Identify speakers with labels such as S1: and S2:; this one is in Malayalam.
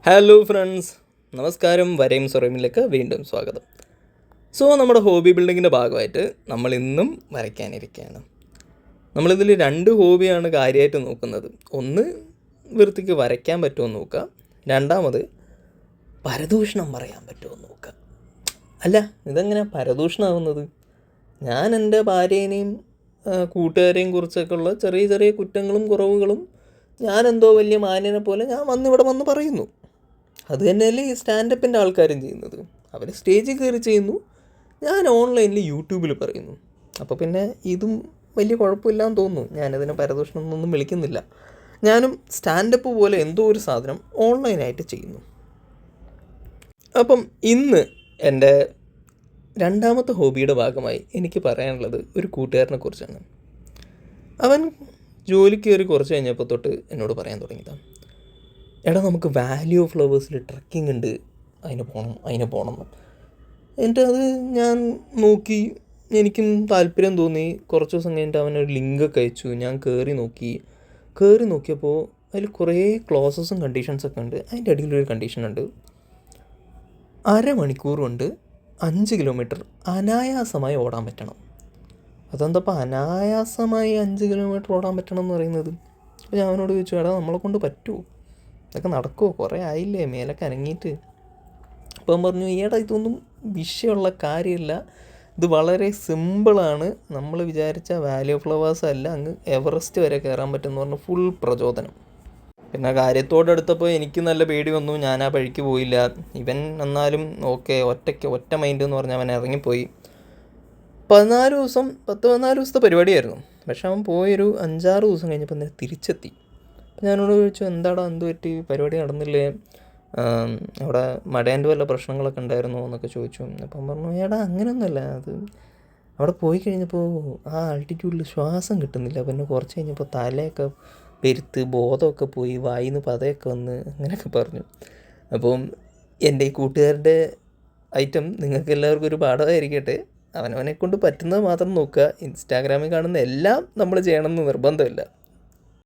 S1: ഹലോ ഫ്രണ്ട്സ്, നമസ്കാരം. വരയും സൊറയുമിലേക്ക് വീണ്ടും സ്വാഗതം. നമ്മുടെ ഹോബി ബിൽഡിങ്ങിൻ്റെ ഭാഗമായിട്ട് നമ്മൾ ഇന്നും വരയ്ക്കാനിരിക്കുകയാണ്. നമ്മളിതിൽ 2 ഹോബിയാണ് കാര്യമായിട്ട് നോക്കുന്നത്. ഒന്ന്, വൃത്തിക്ക് വരയ്ക്കാൻ പറ്റുമോ എന്ന് നോക്കുക. രണ്ടാമത്, പരദൂഷണം പറയാൻ പറ്റുമോ എന്ന് നോക്കുക. അല്ല, ഇതെങ്ങനെ പരദൂഷണമാവുന്നത്? ഞാൻ എൻ്റെ ഭാര്യേനെയും കൂട്ടുകാരെയും കുറിച്ചൊക്കെ ഉള്ള ചെറിയ ചെറിയ കുറ്റങ്ങളും കുറവുകളും ഞാനെന്തോ വലിയ മാന്യനെ പോലെ ഞാൻ ഇവിടെ വന്ന് പറയുന്നു. അത് തന്നെയല്ലേ ഈ സ്റ്റാൻഡപ്പിൻ്റെ ആൾക്കാരും ചെയ്യുന്നത്. അവർ സ്റ്റേജിൽ കയറി ചെയ്യുന്നു, ഞാൻ ഓൺലൈനിൽ യൂട്യൂബിൽ പറയുന്നു. അപ്പോൾ പിന്നെ ഇതും വലിയ കുഴപ്പമില്ലാന്ന് തോന്നുന്നു. ഞാനതിനെ പരദൂഷണം എന്നൊന്നും വിളിക്കുന്നില്ല. ഞാനും സ്റ്റാൻഡപ്പ് പോലെ എന്തോ ഒരു സാധനം ഓൺലൈനായിട്ട് ചെയ്യുന്നു. അപ്പം ഇന്ന് എൻ്റെ രണ്ടാമത്തെ ഹോബിയുടെ ഭാഗമായി എനിക്ക് പറയാനുള്ളത് ഒരു കൂട്ടുകാരനെ കുറിച്ചാണ്. അവൻ ജോലിക്ക് കയറി കുറച്ച് കഴിഞ്ഞപ്പോൾ തൊട്ട് എന്നോട് പറയാൻ തുടങ്ങിയതാണ്, എടാ നമുക്ക് വാലി ഓഫ് ഫ്ലവേഴ്സിൽ ട്രക്കിംഗ് ഉണ്ട്, അതിന് പോകണം. എന്നിട്ട് അത് ഞാൻ നോക്കി, എനിക്കും താല്പര്യം തോന്നി. കുറച്ച് ദിവസം കഴിഞ്ഞിട്ട് അവനൊരു ലിങ്കൊക്കെ അയച്ചു. ഞാൻ കയറി നോക്കിയപ്പോൾ അതിൽ കുറേ ക്ലോസസും കണ്ടീഷൻസൊക്കെ ഉണ്ട്. അതിൻ്റെ അടിയിലൊരു കണ്ടീഷനുണ്ട്, 1/2 മണിക്കൂർ കൊണ്ട് 5 കിലോമീറ്റർ അനായാസമായി ഓടാൻ പറ്റണം. അതെന്തപ്പോൾ അനായാസമായി 5 കിലോമീറ്റർ ഓടാൻ പറ്റണം എന്ന് പറയുന്നത്? അപ്പോൾ ഞാൻ അവനോട് ചോദിച്ചു, എടാ നമ്മളെ കൊണ്ട് പറ്റുമോ, ഇതൊക്കെ നടക്കുമോ, കുറേ ആയില്ലേ മേലൊക്കെ അനങ്ങിയിട്ട്. അപ്പം പറഞ്ഞു, ഈടാ ഇതൊന്നും വിഷയമുള്ള കാര്യമില്ല, ഇത് വളരെ സിമ്പിളാണ്, നമ്മൾ വിചാരിച്ച വാലി ഓഫ് ഫ്ലവേഴ്സ് അല്ല, അങ്ങ് എവറസ്റ്റ് വരെ കയറാൻ പറ്റുമെന്ന് പറഞ്ഞ് ഫുൾ പ്രചോദനം. പിന്നെ കാര്യത്തോടെടുത്തപ്പോൾ എനിക്ക് നല്ല പേടി വന്നു. ഞാൻ ആ വഴിക്ക് പോയില്ല. ഇവൻ എന്നാലും ഓക്കെ, ഒറ്റ മൈൻഡ് എന്ന് പറഞ്ഞ് അവൻ ഇറങ്ങിപ്പോയി. 14 ദിവസത്തെ പരിപാടിയായിരുന്നു. പക്ഷെ അവൻ പോയൊരു 5-6 ദിവസം കഴിഞ്ഞപ്പോൾ തന്നെ തിരിച്ചെത്തി. അപ്പം ഞാനോട് ചോദിച്ചു, എന്താടാ എന്ത് പറ്റി, പരിപാടി നടന്നില്ലേ, അവിടെ മടേൻ്റെ വല്ല പ്രശ്നങ്ങളൊക്കെ ഉണ്ടായിരുന്നോ എന്നൊക്കെ ചോദിച്ചു. അപ്പം പറഞ്ഞു, ഏടാ അങ്ങനെയൊന്നുമല്ല, അത് അവിടെ പോയി കഴിഞ്ഞപ്പോൾ ആ ആൾട്ടിറ്റ്യൂഡിൽ ശ്വാസം കിട്ടുന്നില്ല. പിന്നെ കുറച്ച് കഴിഞ്ഞപ്പോൾ തലയൊക്കെ പെരുത്ത് ബോധമൊക്കെ പോയി, വായിന്ന് പതയൊക്കെ വന്ന് അങ്ങനെയൊക്കെ പറഞ്ഞു. അപ്പം എൻ്റെ ഈ കൂട്ടുകാരുടെ ഐറ്റം നിങ്ങൾക്ക് എല്ലാവർക്കും ഒരു പാഠമായിരിക്കട്ടെ. അവനവനെ കൊണ്ട് പറ്റുന്നത് മാത്രം നോക്കുക. ഇൻസ്റ്റാഗ്രാമിൽ കാണുന്ന എല്ലാം നമ്മൾ ചെയ്യണമെന്ന് നിർബന്ധമില്ല.